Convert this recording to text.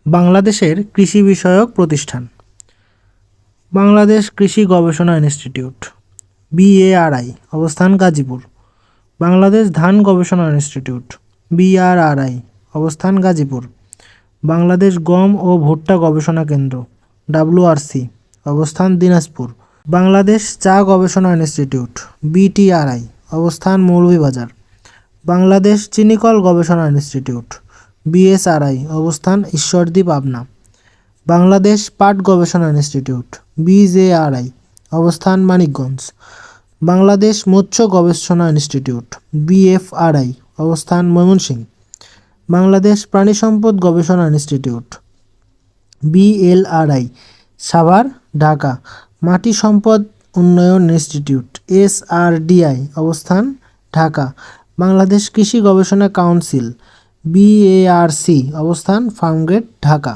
বাংলাদেশের কৃষি বিষয়ক প্রতিষ্ঠান: বাংলাদেশ কৃষি গবেষণা ইনস্টিটিউট BARI, অবস্থান গাজীপুর। বাংলাদেশ ধান গবেষণা ইনস্টিটিউট BRRI, অবস্থান গাজীপুর। বাংলাদেশ গম ও ভুট্টা গবেষণা কেন্দ্র WRC, অবস্থান দিনাজপুর। বাংলাদেশ চা গবেষণা ইনস্টিটিউট BTRI, অবস্থান মৌলভীবাজার। বাংলাদেশ চিনিকল গবেষণা ইনস্টিটিউট BSRI, অবস্থান ঈশ্বরদী, পাবনা। বাংলাদেশ পাট গবেষণা ইনস্টিটিউট BJRI, অবস্থান মানিকগঞ্জ। বাংলাদেশ মৎস্য গবেষণা ইনস্টিটিউট BFRI, অবস্থান ময়মনসিংহ। বাংলাদেশ প্রাণী সম্পদ গবেষণা ইনস্টিটিউট BLRI, সাভার, ঢাকা। মাটি সম্পদ উন্নয়ন ইনস্টিটিউট SRDI, অবস্থান ঢাকা। বাংলাদেশ কৃষি গবেষণা কাউন্সিল BARC, অবস্থান ফার্মগেট, ঢাকা।